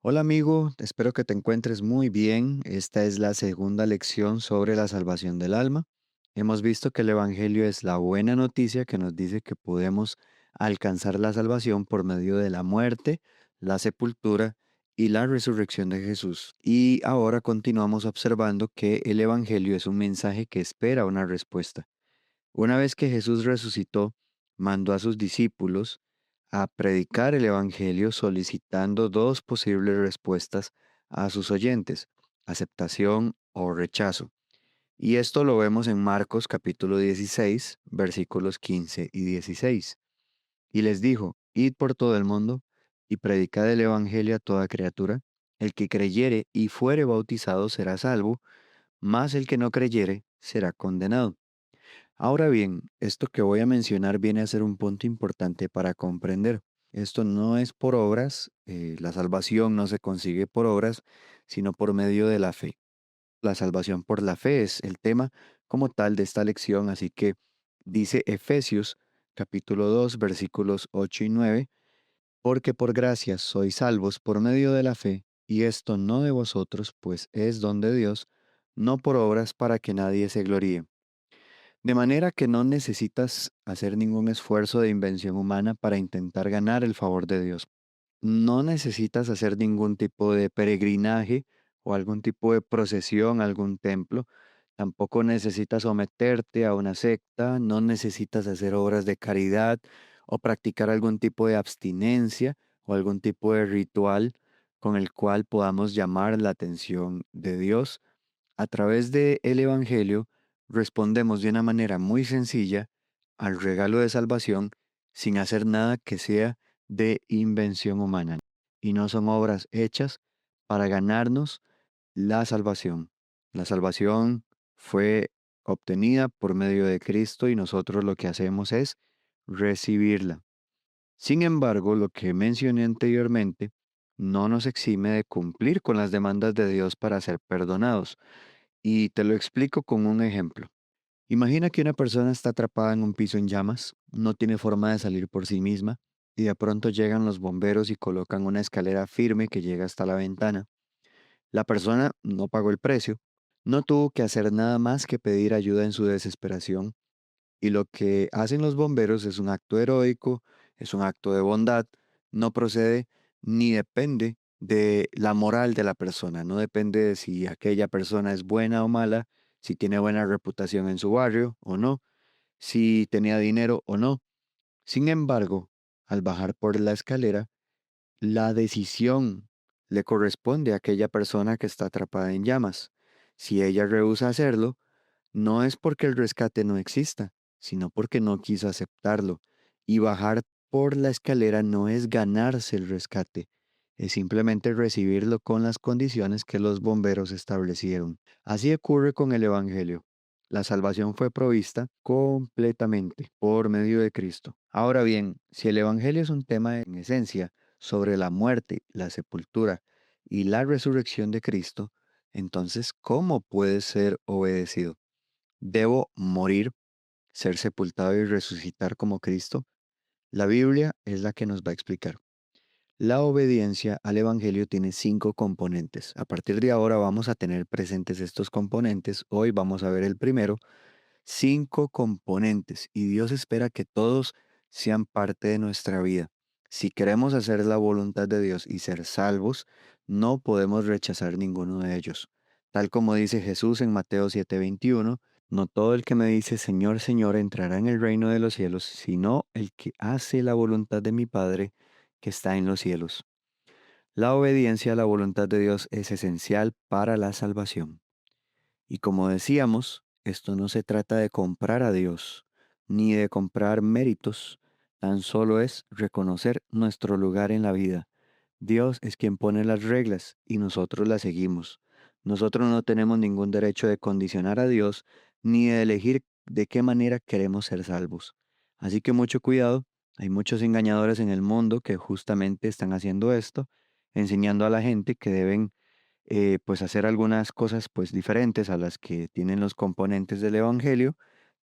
Hola amigo, espero que te encuentres muy bien. Esta es la segunda lección sobre la salvación del alma. Hemos visto que el Evangelio es la buena noticia que nos dice que podemos alcanzar la salvación por medio de la muerte, la sepultura y la resurrección de Jesús. Y ahora continuamos observando que el Evangelio es un mensaje que espera una respuesta. Una vez que Jesús resucitó, mandó a sus discípulos a predicar el Evangelio solicitando dos posibles respuestas a sus oyentes, aceptación o rechazo. Y esto lo vemos en Marcos capítulo 16, versículos 15 y 16. Y les dijo, id por todo el mundo y predicad el Evangelio a toda criatura. El que creyere y fuere bautizado será salvo, mas el que no creyere será condenado. Ahora bien, esto que voy a mencionar viene a ser un punto importante para comprender. Esto no es por obras, la salvación no se consigue por obras, sino por medio de la fe. La salvación por la fe es el tema como tal de esta lección, así que dice Efesios capítulo 2 versículos 8 y 9, porque por gracia sois salvos por medio de la fe, y esto no de vosotros, pues es don de Dios, no por obras para que nadie se gloríe. De manera que no necesitas hacer ningún esfuerzo de invención humana para intentar ganar el favor de Dios. No necesitas hacer ningún tipo de peregrinaje o algún tipo de procesión a algún templo. Tampoco necesitas someterte a una secta, no necesitas hacer obras de caridad o practicar algún tipo de abstinencia o algún tipo de ritual con el cual podamos llamar la atención de Dios. A través del Evangelio respondemos de una manera muy sencilla al regalo de salvación sin hacer nada que sea de invención humana. Y no son obras hechas para ganarnos la salvación. La salvación fue obtenida por medio de Cristo y nosotros lo que hacemos es recibirla. Sin embargo, lo que mencioné anteriormente no nos exime de cumplir con las demandas de Dios para ser perdonados. Y te lo explico con un ejemplo. Imagina que una persona está atrapada en un piso en llamas, no tiene forma de salir por sí misma, y de pronto llegan los bomberos y colocan una escalera firme que llega hasta la ventana. La persona no pagó el precio, no tuvo que hacer nada más que pedir ayuda en su desesperación, y lo que hacen los bomberos es un acto heroico, es un acto de bondad, no procede ni depende de la moral de la persona, no depende de si aquella persona es buena o mala, si tiene buena reputación en su barrio o no, si tenía dinero o no. Sin embargo, al bajar por la escalera, la decisión le corresponde a aquella persona que está atrapada en llamas. Si ella rehúsa hacerlo, no es porque el rescate no exista, sino porque no quiso aceptarlo. Y bajar por la escalera no es ganarse el rescate, es simplemente recibirlo con las condiciones que los bomberos establecieron. Así ocurre con el Evangelio. La salvación fue provista completamente por medio de Cristo. Ahora bien, si el Evangelio es un tema en esencia sobre la muerte, la sepultura y la resurrección de Cristo, entonces, ¿cómo puede ser obedecido? ¿Debo morir, ser sepultado y resucitar como Cristo? La Biblia es la que nos va a explicar. La obediencia al Evangelio tiene 5 componentes. A partir de ahora vamos a tener presentes estos componentes. Hoy vamos a ver el primero. 5 componentes. Y Dios espera que todos sean parte de nuestra vida. Si queremos hacer la voluntad de Dios y ser salvos, no podemos rechazar ninguno de ellos. Tal como dice Jesús en Mateo 7:21, no todo el que me dice Señor, Señor entrará en el reino de los cielos, sino el que hace la voluntad de mi Padre que está en los cielos. La obediencia a la voluntad de Dios es esencial para la salvación. Y como decíamos, esto no se trata de comprar a Dios, ni de comprar méritos, tan solo es reconocer nuestro lugar en la vida. Dios es quien pone las reglas y nosotros las seguimos. Nosotros no tenemos ningún derecho de condicionar a Dios ni de elegir de qué manera queremos ser salvos. Así que mucho cuidado, hay muchos engañadores en el mundo que justamente están haciendo esto, enseñando a la gente que deben pues hacer algunas cosas pues diferentes a las que tienen los componentes del Evangelio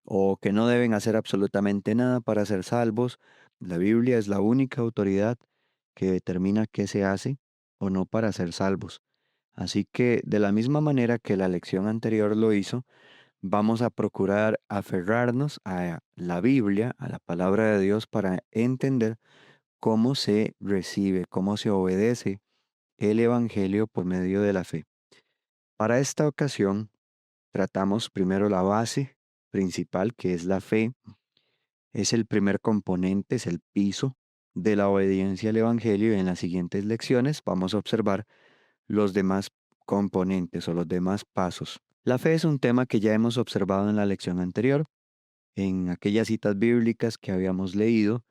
o que no deben hacer absolutamente nada para ser salvos. La Biblia es la única autoridad que determina qué se hace o no para ser salvos. Así que de la misma manera que la lección anterior lo hizo, vamos a procurar aferrarnos a la Biblia, a la palabra de Dios, para entender cómo se recibe, cómo se obedece el Evangelio por medio de la fe. Para esta ocasión, tratamos primero la base principal, que es la fe. Es el primer componente, es el piso de la obediencia al Evangelio, y en las siguientes lecciones vamos a observar los demás componentes o los demás pasos. La fe es un tema que ya hemos observado en la lección anterior, en aquellas citas bíblicas que habíamos leído.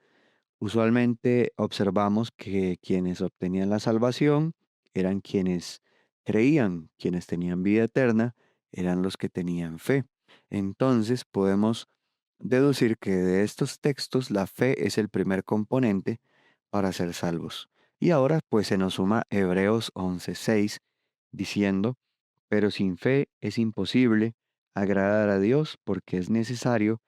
Usualmente observamos que quienes obtenían la salvación eran quienes creían, quienes tenían vida eterna, eran los que tenían fe. Entonces podemos deducir que de estos textos la fe es el primer componente para ser salvos. Y ahora pues se nos suma Hebreos 11:6 diciendo, pero sin fe es imposible agradar a Dios porque es necesario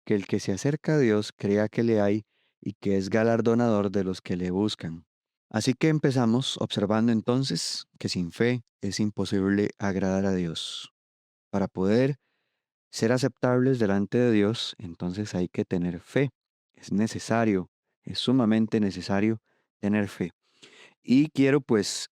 que el que se acerca a Dios crea que le hay y que es galardonador de los que le buscan. Así que empezamos observando entonces que sin fe es imposible agradar a Dios. Para poder ser aceptables delante de Dios, entonces hay que tener fe. Es necesario, es sumamente necesario tener fe. Y quiero pues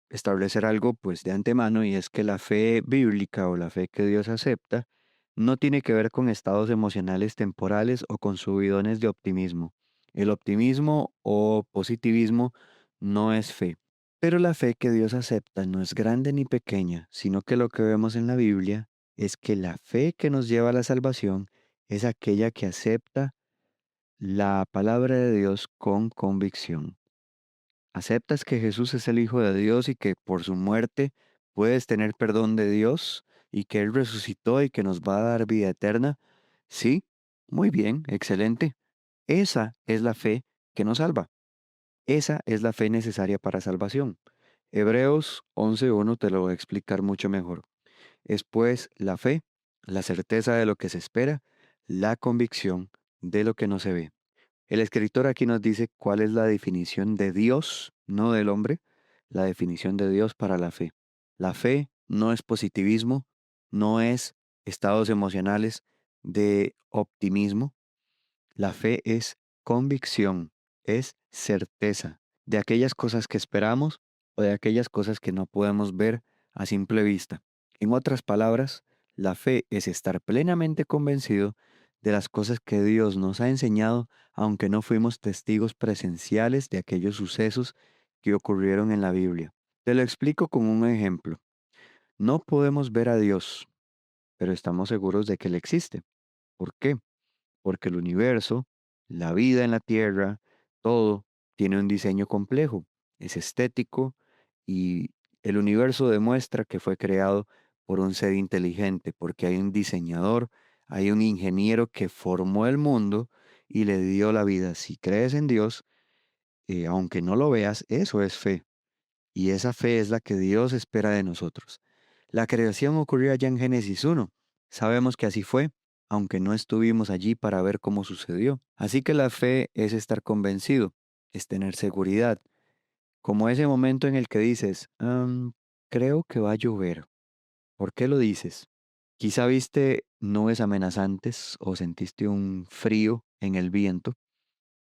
establecer algo pues de antemano, y es que la fe bíblica o la fe que Dios acepta no tiene que ver con estados emocionales temporales o con subidones de optimismo. El optimismo o positivismo no es fe. Pero la fe que Dios acepta no es grande ni pequeña, sino que lo que vemos en la Biblia es que la fe que nos lleva a la salvación es aquella que acepta la palabra de Dios con convicción. ¿Aceptas que Jesús es el Hijo de Dios y que por su muerte puedes tener perdón de Dios y que Él resucitó y que nos va a dar vida eterna? Sí, muy bien, excelente. Esa es la fe que nos salva. Esa es la fe necesaria para salvación. Hebreos 11:1 te lo voy a explicar mucho mejor. Es pues la fe, la certeza de lo que se espera, la convicción de lo que no se ve. El escritor aquí nos dice cuál es la definición de Dios, no del hombre, la definición de Dios para la fe. La fe no es positivismo, no es estados emocionales de optimismo. La fe es convicción, es certeza de aquellas cosas que esperamos o de aquellas cosas que no podemos ver a simple vista. En otras palabras, la fe es estar plenamente convencido de las cosas que Dios nos ha enseñado, aunque no fuimos testigos presenciales de aquellos sucesos que ocurrieron en la Biblia. Te lo explico con un ejemplo. No podemos ver a Dios, pero estamos seguros de que Él existe. ¿Por qué? Porque el universo, la vida en la Tierra, todo tiene un diseño complejo, es estético, y el universo demuestra que fue creado por un ser inteligente, porque hay un diseñador, hay un ingeniero que formó el mundo y le dio la vida. Si crees en Dios, aunque no lo veas, eso es fe. Y esa fe es la que Dios espera de nosotros. La creación ocurrió allá en Génesis 1. Sabemos que así fue, aunque no estuvimos allí para ver cómo sucedió. Así que la fe es estar convencido, es tener seguridad. Como ese momento en el que dices, creo que va a llover. ¿Por qué lo dices? Quizá viste nubes amenazantes o sentiste un frío en el viento.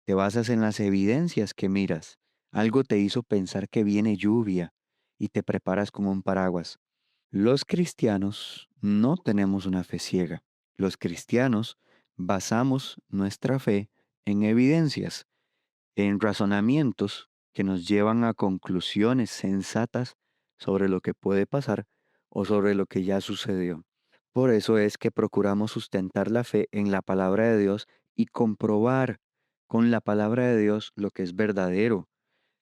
Te basas en las evidencias que miras. Algo te hizo pensar que viene lluvia y te preparas con un paraguas. Los cristianos no tenemos una fe ciega. Los cristianos basamos nuestra fe en evidencias, en razonamientos que nos llevan a conclusiones sensatas sobre lo que puede pasar o sobre lo que ya sucedió. Por eso es que procuramos sustentar la fe en la palabra de Dios y comprobar con la palabra de Dios lo que es verdadero.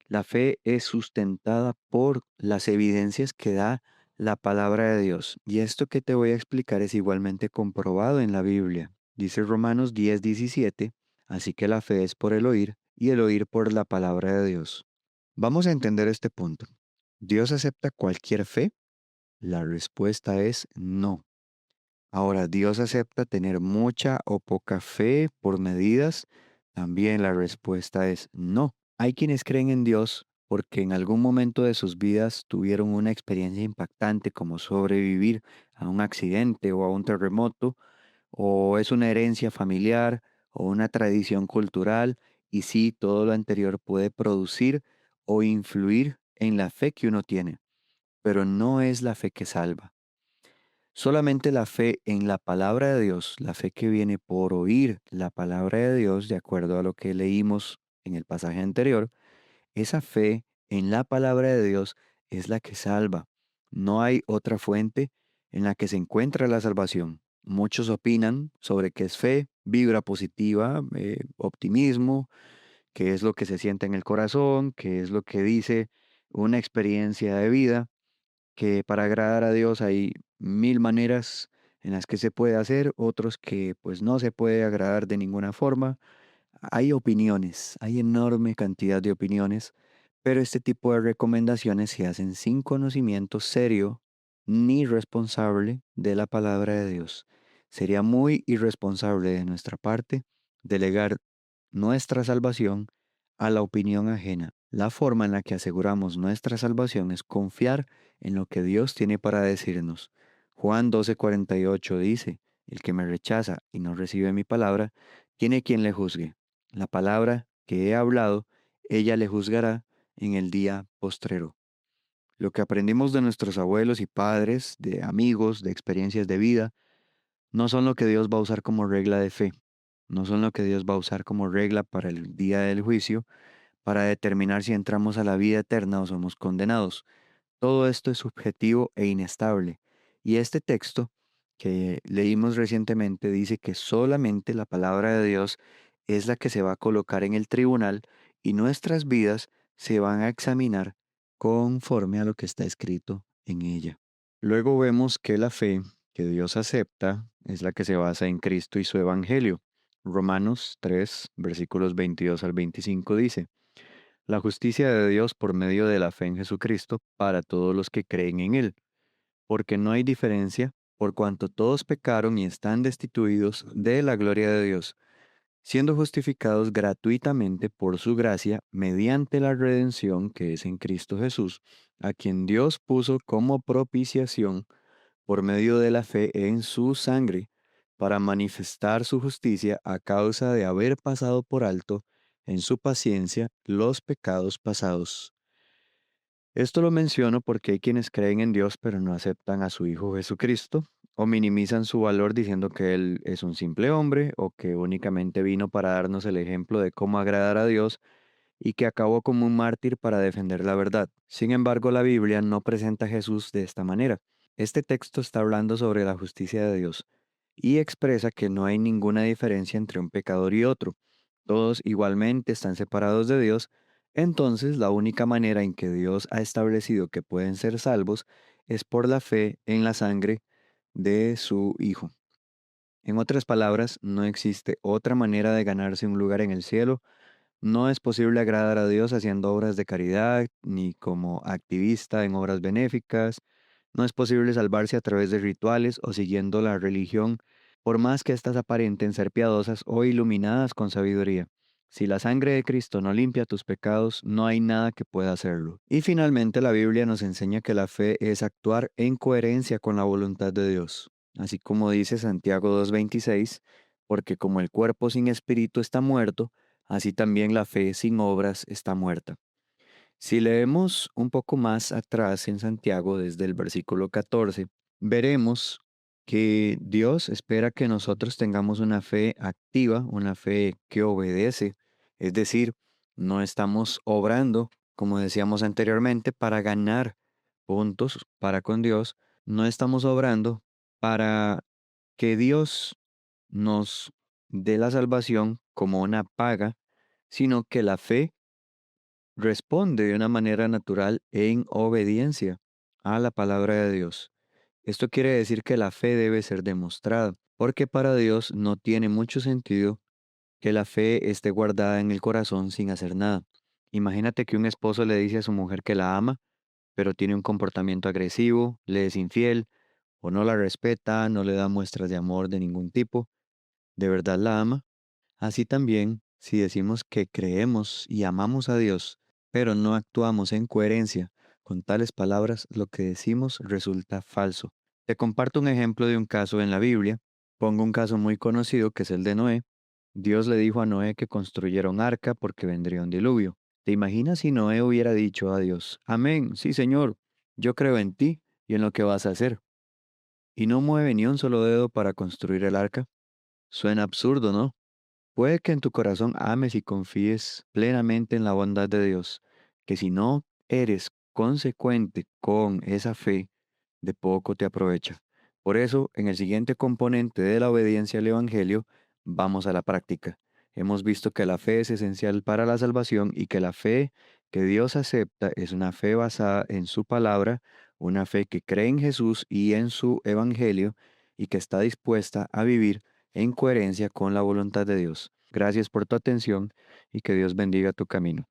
La fe es sustentada por las evidencias que da la palabra de Dios. Y esto que te voy a explicar es igualmente comprobado en la Biblia. Dice Romanos 10:17, así que la fe es por el oír y el oír por la palabra de Dios. Vamos a entender este punto. ¿Dios acepta cualquier fe? La respuesta es no. Ahora, ¿Dios acepta tener mucha o poca fe por medidas? También la respuesta es no. Hay quienes creen en Dios porque en algún momento de sus vidas tuvieron una experiencia impactante como sobrevivir a un accidente o a un terremoto, o es una herencia familiar o una tradición cultural, y sí, todo lo anterior puede producir o influir en la fe que uno tiene, pero no es la fe que salva. Solamente la fe en la palabra de Dios, la fe que viene por oír la palabra de Dios, de acuerdo a lo que leímos en el pasaje anterior, esa fe en la palabra de Dios es la que salva. No hay otra fuente en la que se encuentra la salvación. Muchos opinan sobre qué es fe, vibra positiva, optimismo, qué es lo que se siente en el corazón, qué es lo que dice una experiencia de vida, que para agradar a Dios hay mil maneras en las que se puede hacer, otros que pues no se puede agradar de ninguna forma. Hay opiniones, hay enorme cantidad de opiniones, pero este tipo de recomendaciones se hacen sin conocimiento serio ni responsable de la palabra de Dios. Sería muy irresponsable de nuestra parte delegar nuestra salvación a la opinión ajena. La forma en la que aseguramos nuestra salvación es confiar en lo que Dios tiene para decirnos. Juan 12:48 dice, el que me rechaza y no recibe mi palabra, tiene quien le juzgue. La palabra que he hablado, ella le juzgará en el día postrero. Lo que aprendimos de nuestros abuelos y padres, de amigos, de experiencias de vida, no son lo que Dios va a usar como regla de fe, no son lo que Dios va a usar como regla para el día del juicio, para determinar si entramos a la vida eterna o somos condenados. Todo esto es subjetivo e inestable. Y este texto que leímos recientemente dice que solamente la palabra de Dios es la que se va a colocar en el tribunal y nuestras vidas se van a examinar conforme a lo que está escrito en ella. Luego vemos que la fe que Dios acepta es la que se basa en Cristo y su Evangelio. Romanos 3, versículos 22 al 25 dice, la justicia de Dios por medio de la fe en Jesucristo para todos los que creen en Él, porque no hay diferencia, por cuanto todos pecaron y están destituidos de la gloria de Dios, siendo justificados gratuitamente por su gracia mediante la redención que es en Cristo Jesús, a quien Dios puso como propiciación por medio de la fe en su sangre, para manifestar su justicia a causa de haber pasado por alto en su paciencia los pecados pasados. Esto lo menciono porque hay quienes creen en Dios pero no aceptan a su Hijo Jesucristo, o minimizan su valor diciendo que Él es un simple hombre o que únicamente vino para darnos el ejemplo de cómo agradar a Dios y que acabó como un mártir para defender la verdad. Sin embargo, la Biblia no presenta a Jesús de esta manera. Este texto está hablando sobre la justicia de Dios y expresa que no hay ninguna diferencia entre un pecador y otro. Todos igualmente están separados de Dios. Entonces, la única manera en que Dios ha establecido que pueden ser salvos es por la fe en la sangre de su Hijo. En otras palabras, no existe otra manera de ganarse un lugar en el cielo. No es posible agradar a Dios haciendo obras de caridad, ni como activista en obras benéficas. No es posible salvarse a través de rituales o siguiendo la religión, por más que éstas aparenten ser piadosas o iluminadas con sabiduría. Si la sangre de Cristo no limpia tus pecados, no hay nada que pueda hacerlo. Y finalmente la Biblia nos enseña que la fe es actuar en coherencia con la voluntad de Dios. Así como dice Santiago 2:26, porque como el cuerpo sin espíritu está muerto, así también la fe sin obras está muerta. Si leemos un poco más atrás en Santiago, desde el versículo 14, veremos que Dios espera que nosotros tengamos una fe activa, una fe que obedece. Es decir, no estamos obrando, como decíamos anteriormente, para ganar puntos para con Dios. No estamos obrando para que Dios nos dé la salvación como una paga, sino que la fe responde de una manera natural en obediencia a la palabra de Dios. Esto quiere decir que la fe debe ser demostrada, porque para Dios no tiene mucho sentido que la fe esté guardada en el corazón sin hacer nada. Imagínate que un esposo le dice a su mujer que la ama, pero tiene un comportamiento agresivo, le es infiel, o no la respeta, no le da muestras de amor de ningún tipo. ¿De verdad la ama? Así también, si decimos que creemos y amamos a Dios, pero no actuamos en coherencia con tales palabras, lo que decimos resulta falso. Te comparto un ejemplo de un caso en la Biblia. Pongo un caso muy conocido que es el de Noé. Dios le dijo a Noé que construyera un arca porque vendría un diluvio. ¿Te imaginas si Noé hubiera dicho a Dios, amén, sí Señor, yo creo en ti y en lo que vas a hacer, y no mueve ni un solo dedo para construir el arca? Suena absurdo, ¿no? Puede que en tu corazón ames y confíes plenamente en la bondad de Dios, que si no eres consecuente con esa fe, de poco te aprovecha. Por eso, en el siguiente componente de la obediencia al Evangelio, vamos a la práctica. Hemos visto que la fe es esencial para la salvación y que la fe que Dios acepta es una fe basada en su palabra, una fe que cree en Jesús y en su Evangelio y que está dispuesta a vivir en coherencia con la voluntad de Dios. Gracias por tu atención y que Dios bendiga tu camino.